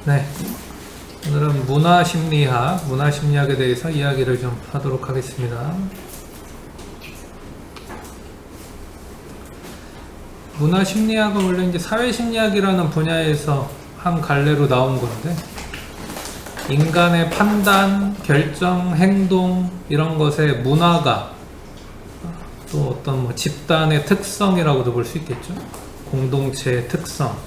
네, 오늘은 문화심리학에 대해서 이야기를 좀 하도록 하겠습니다. 문화심리학은 원래 이제 사회심리학이라는 분야에서 한 갈래로 나온 건데, 인간의 판단, 결정, 행동 이런 것에 문화가 또 어떤 뭐 집단의 특성이라고도 볼 수 있겠죠. 공동체의 특성,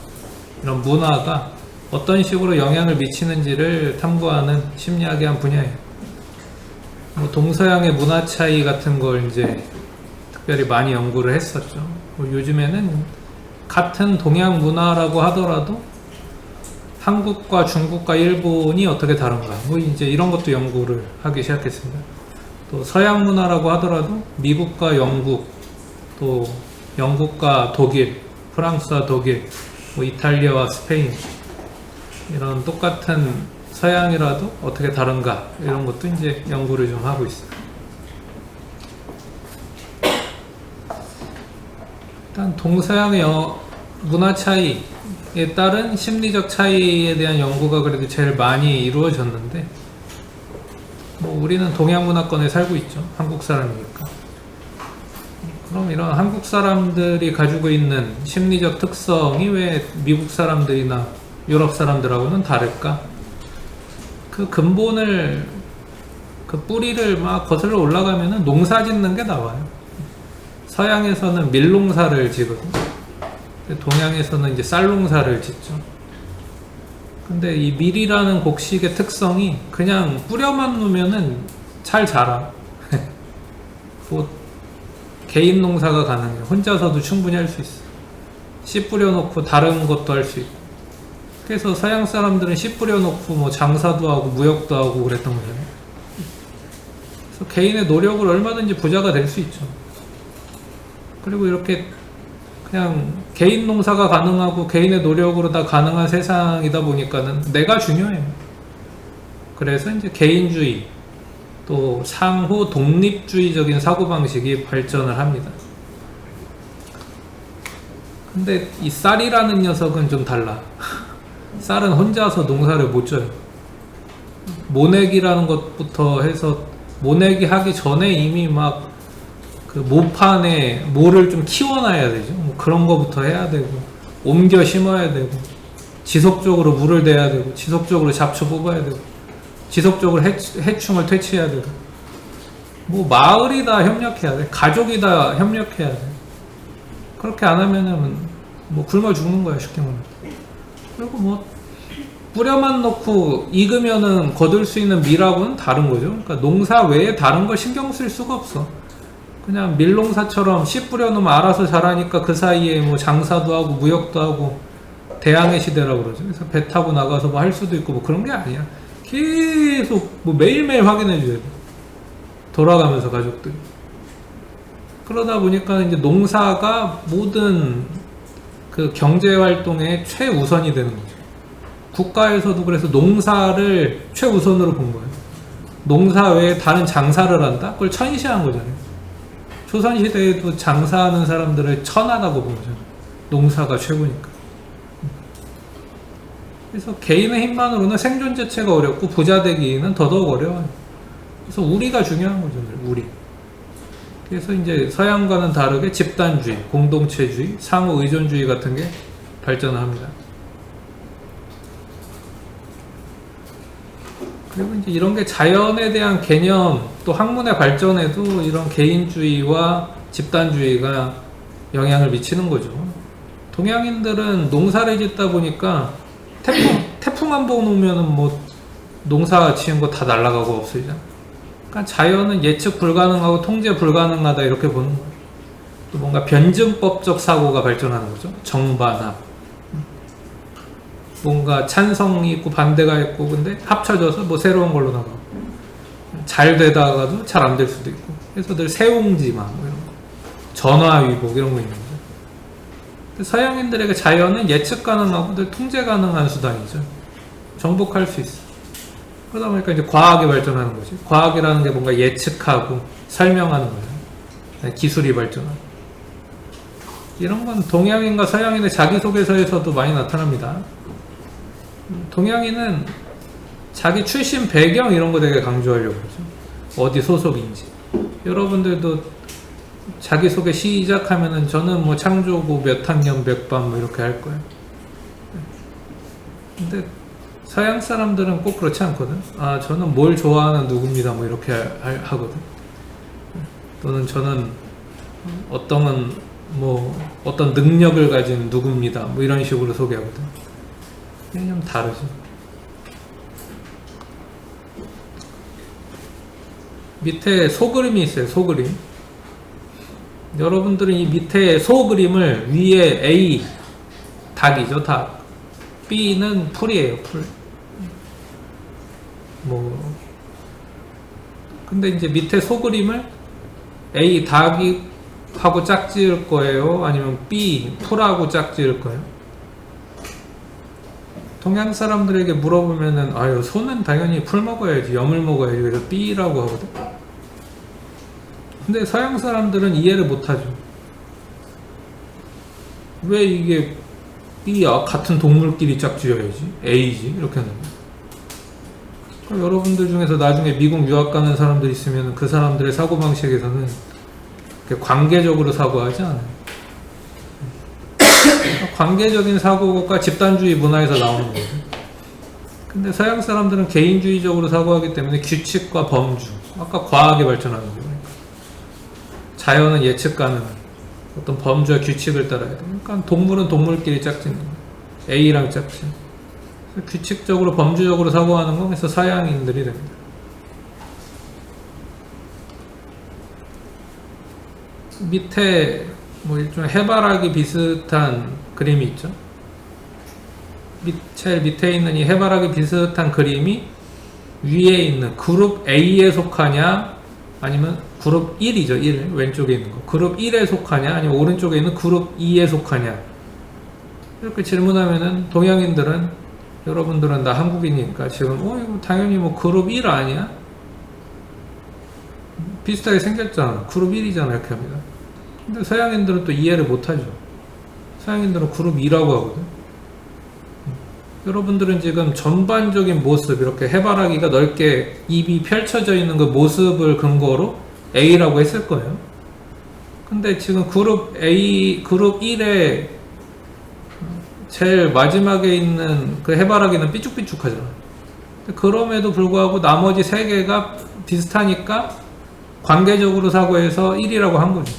이런 문화가 어떤 식으로 영향을 미치는지를 탐구하는 심리학의 한 분야예요. 뭐 동서양의 문화 차이 같은 걸 이제 특별히 많이 연구를 했었죠. 뭐 요즘에는 같은 동양 문화라고 하더라도 한국과 중국과 일본이 어떻게 다른가, 뭐 이제 이런 것도 연구를 하기 시작했습니다. 또 서양 문화라고 하더라도 미국과 영국, 또 영국과 독일, 프랑스와 독일, 뭐 이탈리아와 스페인, 이런 똑같은 서양이라도 어떻게 다른가, 이런 것도 이제 연구를 좀 하고 있어요. 일단 동서양의 문화 차이에 따른 심리적 차이에 대한 연구가 그래도 제일 많이 이루어졌는데, 뭐 우리는 동양 문화권에 살고 있죠. 한국 사람이니까. 그럼 이런 한국 사람들이 가지고 있는 심리적 특성이 왜 미국 사람들이나 유럽 사람들하고는 다를까? 그 근본을, 그 뿌리를 막 거슬러 올라가면은 농사 짓는 게 나와요. 서양에서는 밀농사를 지거든요. 동양에서는 이제 쌀농사를 짓죠. 근데 이 밀이라는 곡식의 특성이 그냥 뿌려만 놓으면은 잘 자라. 뭐 개인 농사가 가능해요. 혼자서도 충분히 할 수 있어. 씨 뿌려놓고 다른 것도 할 수 있고. 그래서 서양 사람들은 씨 뿌려놓고 뭐 장사도 하고 무역도 하고 그랬던 거잖아요. 그래서 개인의 노력을 얼마든지 부자가 될 수 있죠. 그리고 이렇게 그냥 개인 농사가 가능하고 개인의 노력으로 다 가능한 세상이다 보니까는 내가 중요해요. 그래서 이제 개인주의, 또 상호 독립주의적인 사고방식이 발전을 합니다. 근데 이 쌀이라는 녀석은 좀 달라. 쌀은 혼자서 농사를 못 져요. 모내기라는 것부터 해서 모내기 하기 전에 이미 막 그 모판에 모를 좀 키워놔야 되죠. 뭐 그런 거부터 해야 되고, 옮겨 심어야 되고, 지속적으로 물을 대야 되고, 지속적으로 잡초 뽑아야 되고, 지속적으로 해충을 퇴치해야 되고, 뭐 마을이 다 협력해야 돼. 가족이 다 협력해야 돼. 그렇게 안 하면은 뭐 굶어 죽는 거야, 쉽게 말하면. 그리고 뭐 뿌려만 놓고 익으면은 거둘 수 있는 밀하고는 다른 거죠. 그러니까 농사 외에 다른 걸 신경 쓸 수가 없어. 그냥 밀농사처럼 씨 뿌려놓으면 알아서 자라니까 그 사이에 뭐 장사도 하고 무역도 하고, 대항해 시대라고 그러죠. 그래서 배 타고 나가서 뭐 할 수도 있고 뭐 그런 게 아니야. 계속 뭐 매일매일 확인해 줘야 돼. 돌아가면서 가족들이. 그러다 보니까 이제 농사가 모든 그 경제 활동의 최우선이 되는 거죠. 국가에서도 그래서 농사를 최우선으로 본 거예요. 농사 외에 다른 장사를 한다? 그걸 천시한 거잖아요. 조선시대에도 장사하는 사람들을 천하다고 본 거잖아요. 농사가 최고니까. 그래서 개인의 힘만으로는 생존 자체가 어렵고 부자 되기는 더더욱 어려워요. 그래서 우리가 중요한 거죠. 우리. 그래서 이제 서양과는 다르게 집단주의, 공동체주의, 상호 의존주의 같은 게 발전을 합니다. 그리고 이제 이런 게 자연에 대한 개념, 또 학문의 발전에도 이런 개인주의와 집단주의가 영향을 미치는 거죠. 동양인들은 농사를 짓다 보니까 태풍 한 번 오면은 뭐 농사 지은 거 다 날아가고 없어지잖아. 그러니까 자연은 예측 불가능하고 통제 불가능하다, 이렇게 보는 거예요. 또 뭔가 변증법적 사고가 발전하는 거죠. 정반합. 뭔가 찬성이 있고 반대가 있고, 근데 합쳐져서 뭐 새로운 걸로 나가고, 잘 되다가도 잘 안 될 수도 있고, 그래서 늘 세옹지마 뭐 이런 거, 전화위복 이런 거 있는 거죠. 서양인들에게 자연은 예측 가능하고 늘 통제 가능한 수단이죠. 정복할 수 있어. 그러다 보니까 이제 과학이 발전하는 거지. 과학이라는 게 뭔가 예측하고 설명하는 거예요. 기술이 발전하고. 이런 건 동양인과 서양인의 자기소개서에서도 많이 나타납니다. 동양인은 자기 출신 배경 이런 거 되게 강조하려고 그러죠. 어디 소속인지. 여러분들도 자기소개 시작하면은 저는 뭐 창조고 몇 학년 몇 반 뭐 이렇게 할 거예요. 근데 서양 사람들은 꼭 그렇지 않거든. 아, 저는 뭘 좋아하는 누구입니다 뭐 이렇게 하거든. 또는 저는 어떤 능력을 가진 누구입니다 뭐 이런 식으로 소개하거든. 이게 좀 다르죠. 밑에 소그림이 있어요. 소그림. 여러분들은 이 밑에 소그림을 위에 A 닭이죠. 닭. B는 풀이에요. 풀. 근데 이제 밑에 소그림을 A 닭이 하고 짝지을 거예요? 아니면 B 풀하고 짝지을 거예요? 동양 사람들에게 물어보면은 아유, 소는 당연히 풀 먹어야지, 염을 먹어야지. 그래서 B라고 하거든. 근데 서양 사람들은 이해를 못하죠. 왜 이게 B야? 같은 동물끼리 짝지어야지. A지. 이렇게 하는 거예요. 여러분들 중에서 나중에 미국 유학 가는 사람들 있으면 그 사람들의 사고방식에서는 관계적으로 사고하지 않아요. 관계적인 사고가 집단주의 문화에서 나오는 거죠. 근데 서양 사람들은 개인주의적으로 사고하기 때문에 규칙과 범주, 아까 과학이 발전하는 거예요. 자연은 예측 가능한 어떤 범주와 규칙을 따라야 돼요. 그러니까 동물은 동물끼리 짝짓는 거예요. A랑 짝짓. 규칙적으로 범주적으로 사고하는 건 그래서 서양인들이 됩니다. 밑에 뭐 일종의 해바라기 비슷한 그림이 있죠. 제일 밑에 있는 이 해바라기 비슷한 그림이 위에 있는 그룹 A에 속하냐 아니면 그룹 1이죠. 1 왼쪽에 있는 거 그룹 1에 속하냐 아니면 오른쪽에 있는 그룹 2에 속하냐 이렇게 질문하면은 동양인들은 여러분들은 나 한국인이니까 지금 이거 당연히 뭐 그룹 1 아니야? 비슷하게 생겼잖아. 그룹 1이잖아. 이렇게 합니다. 근데 서양인들은 또 이해를 못하죠. 서양인들은 그룹 2라고 하거든. 여러분들은 지금 전반적인 모습, 이렇게 해바라기가 넓게 입이 펼쳐져 있는 그 모습을 근거로 A라고 했을 거예요. 근데 지금 그룹 1에 제일 마지막에 있는 그 해바라기는 삐쭉삐쭉하잖아. 그럼에도 불구하고 나머지 3개가 비슷하니까 관계적으로 사고해서 1이라고 한 거죠.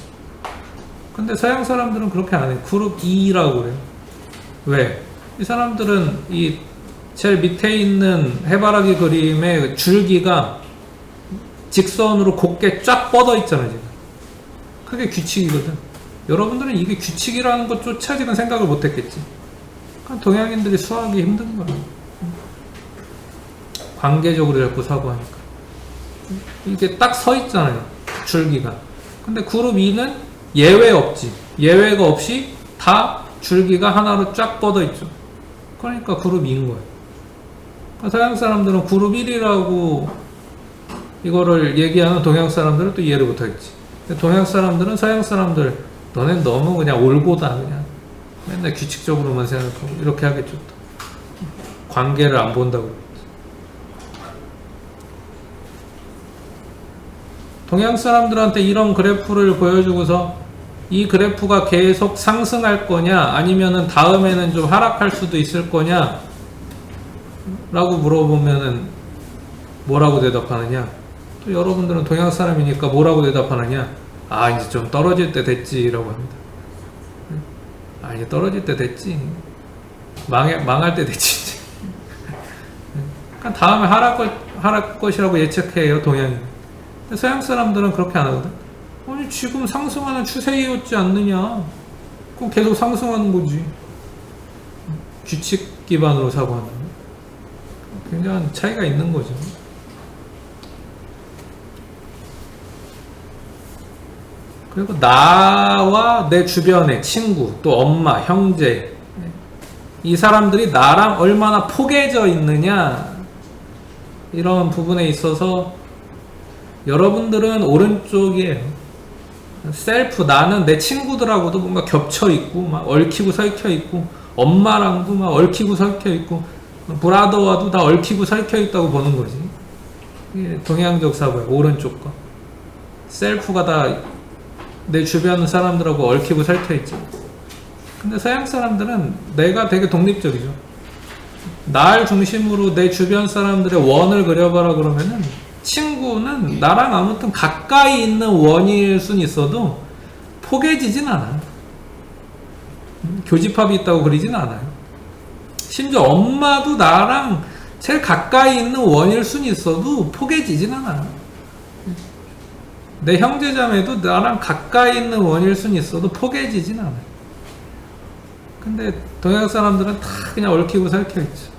근데 서양 사람들은 그렇게 안 해요. 그룹 2라고 그래요. 왜? 이 사람들은 이 제일 밑에 있는 해바라기 그림의 줄기가 직선으로 곱게 쫙 뻗어 있잖아요, 지금. 그게 규칙이거든. 여러분들은 이게 규칙이라는 것조차 지금 생각을 못 했겠지. 그러니까 동양인들이 수학이 힘든 거야. 관계적으로 자꾸 사고하니까. 이게 딱 서 있잖아요, 줄기가. 근데 그룹 2는 예외 없지. 예외가 없이 다 줄기가 하나로 쫙 뻗어 있죠. 그러니까 그룹 2인 거예요. 그러니까 서양 사람들은 그룹 1이라고 이거를 얘기하는 동양 사람들은 또 이해를 못 하겠지. 동양 사람들은 서양 사람들, 너넨 너무 그냥 올고다. 그냥 맨날 규칙적으로만 생각하고 이렇게 하겠죠. 또. 관계를 안 본다고. 동양 사람들한테 이런 그래프를 보여주고서 이 그래프가 계속 상승할 거냐 아니면은 다음에는 좀 하락할 수도 있을 거냐 라고 물어보면은 뭐라고 대답하느냐. 또 여러분들은 동양 사람이니까 뭐라고 대답하느냐. 아, 이제 좀 떨어질 때 됐지 라고 합니다. 아, 이제 떨어질 때 됐지. 망할 때 됐지. 그러니까 다음에 하락할 것이라고 예측해요, 동양인. 서양 사람들은 그렇게 안 하거든. 아니, 지금 상승하는 추세였지 않느냐. 그럼 계속 상승하는 거지. 규칙 기반으로 사고하는 거. 굉장한 차이가 있는 거죠. 그리고 나와 내 주변의 친구, 또 엄마, 형제, 이 사람들이 나랑 얼마나 포개져 있느냐, 이런 부분에 있어서 여러분들은 오른쪽이에요. 셀프, 나는 내 친구들하고도 뭔가 겹쳐 있고 막 얽히고 설켜 있고 엄마랑도 막 얽히고 설켜 있고 브라더와도 다 얽히고 설켜 있다고 보는 거지. 이게 동양적 사고야. 오른쪽 거. 셀프가 다 내 주변 사람들하고 얽히고 설켜 있지. 근데 서양 사람들은 내가 되게 독립적이죠. 날 중심으로 내 주변 사람들의 원을 그려봐라 그러면은 친구는 나랑 아무튼 가까이 있는 원일 순 있어도 포개지진 않아요. 교집합이 있다고 그리진 않아요. 심지어 엄마도 나랑 제일 가까이 있는 원일 순 있어도 포개지진 않아요. 내 형제자매도 나랑 가까이 있는 원일 순 있어도 포개지진 않아요. 근데 동양 사람들은 다 그냥 얽히고 설켜 있죠.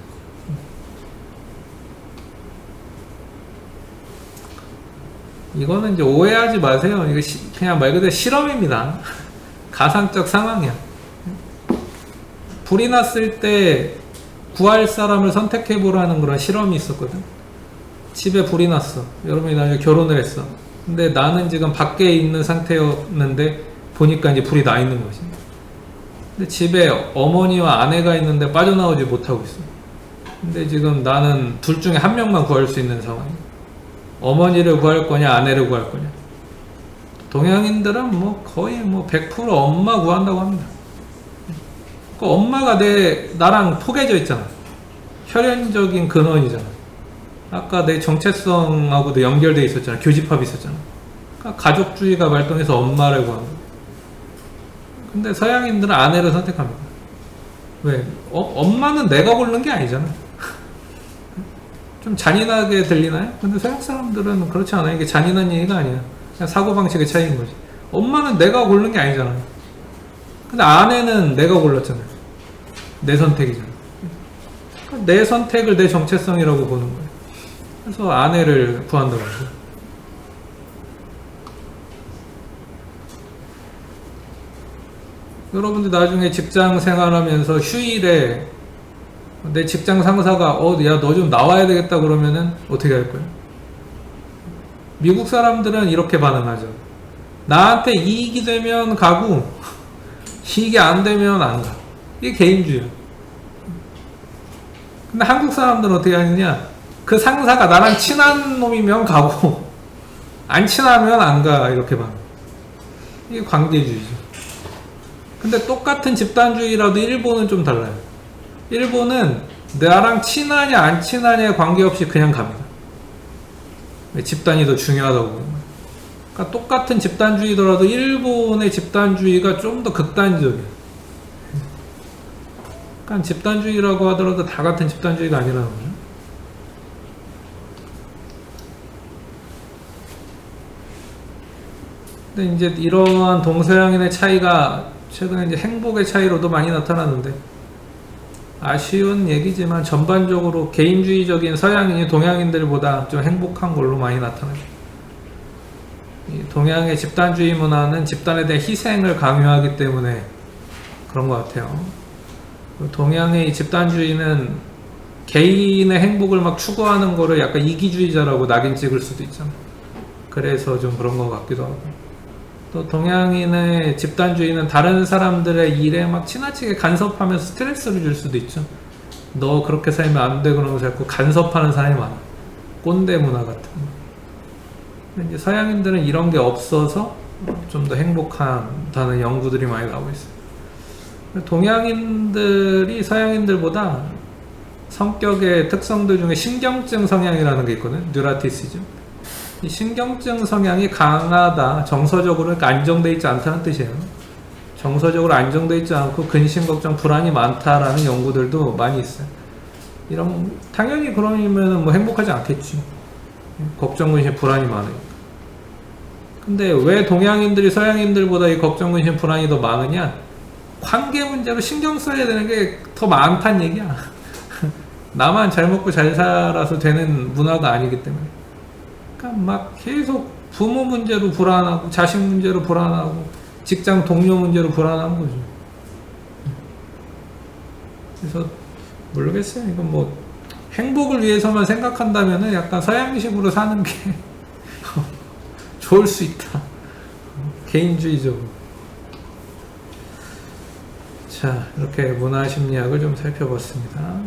이거는 이제 오해하지 마세요. 이거 그냥 말 그대로 실험입니다. 가상적 상황이야. 불이 났을 때 구할 사람을 선택해보라는 그런 실험이 있었거든. 집에 불이 났어. 여러분이 나중에 결혼을 했어. 근데 나는 지금 밖에 있는 상태였는데 보니까 이제 불이 나 있는 거지. 근데 집에 어머니와 아내가 있는데 빠져나오지 못하고 있어. 근데 지금 나는 둘 중에 한 명만 구할 수 있는 상황이야. 어머니를 구할 거냐, 아내를 구할 거냐. 동양인들은 뭐 거의 뭐 100% 엄마 구한다고 합니다. 그 엄마가 나랑 포개져 있잖아. 혈연적인 근원이잖아. 아까 내 정체성하고도 연결돼 있었잖아. 교집합이 있었잖아. 그러니까 가족주의가 발동해서 엄마를 구하는 거야. 근데 서양인들은 아내를 선택합니다. 왜? 엄마는 내가 고르는 게 아니잖아. 좀 잔인하게 들리나요? 근데 서양 사람들은 그렇지 않아요. 이게 잔인한 얘기가 아니야. 그냥 사고방식의 차이인 거지. 엄마는 내가 고르는 게 아니잖아. 근데 아내는 내가 골랐잖아. 내 선택이잖아. 그러니까 내 선택을 내 정체성이라고 보는 거예요. 그래서 아내를 구한다고 하죠. 여러분들 나중에 직장 생활하면서 휴일에 내 직장 상사가 야 너 좀 나와야 되겠다 그러면은 어떻게 할 거예요? 미국 사람들은 이렇게 반응하죠. 나한테 이익이 되면 가고 이익이 안 되면 안 가. 이게 개인주의야. 근데 한국 사람들은 어떻게 하느냐? 그 상사가 나랑 친한 놈이면 가고 안 친하면 안 가. 이렇게 반응. 이게 관계주의죠. 근데 똑같은 집단주의라도 일본은 좀 달라요. 일본은 나랑 친하냐 안 친하냐에 관계없이 그냥 갑니다. 집단이 더 중요하다고 보는 거예요. 그러니까 똑같은 집단주의더라도 일본의 집단주의가 좀 더 극단적이에요. 그러니까 집단주의라고 하더라도 다 같은 집단주의가 아니라는 거죠. 근데 이제 이러한 동서양인의 차이가 최근에 이제 행복의 차이로도 많이 나타나는데 아쉬운 얘기지만 전반적으로 개인주의적인 서양인이 동양인들보다 좀 행복한 걸로 많이 나타나죠. 이 동양의 집단주의 문화는 집단에 대한 희생을 강요하기 때문에 그런 것 같아요. 동양의 집단주의는 개인의 행복을 막 추구하는 거를 약간 이기주의자라고 낙인 찍을 수도 있잖아요. 그래서 좀 그런 것 같기도 하고. 또 동양인의 집단주의는 다른 사람들의 일에 막 지나치게 간섭하면서 스트레스를 줄 수도 있죠. 너 그렇게 살면 안 돼 그러면서 자꾸 간섭하는 사람이 많아. 꼰대 문화 같은 거. 근데 이제 서양인들은 이런 게 없어서 좀 더 행복하다는 연구들이 많이 나오고 있어요. 동양인들이 서양인들보다 성격의 특성들 중에 신경증 성향이라는 게 있거든. 뉴라티시즘. 이 신경증 성향이 강하다, 정서적으로 그러니까 안정되어 있지 않다는 뜻이에요. 정서적으로 안정되어 있지 않고 근심, 걱정, 불안이 많다라는 연구들도 많이 있어요. 당연히 그러면 뭐 행복하지 않겠지. 걱정, 근심, 불안이 많으니까. 근데 왜 동양인들이 서양인들보다 이 걱정, 근심, 불안이 더 많으냐? 관계 문제로 신경 써야 되는 게 더 많다는 얘기야. 나만 잘 먹고 잘 살아서 되는 문화가 아니기 때문에. 그러니까 막 계속 부모 문제로 불안하고 자식 문제로 불안하고 직장 동료 문제로 불안한 거죠. 그래서 모르겠어요. 이건 뭐 행복을 위해서만 생각한다면은 약간 서양식으로 사는 게 좋을 수 있다. 개인주의적으로. 자, 이렇게 문화심리학을 좀 살펴봤습니다.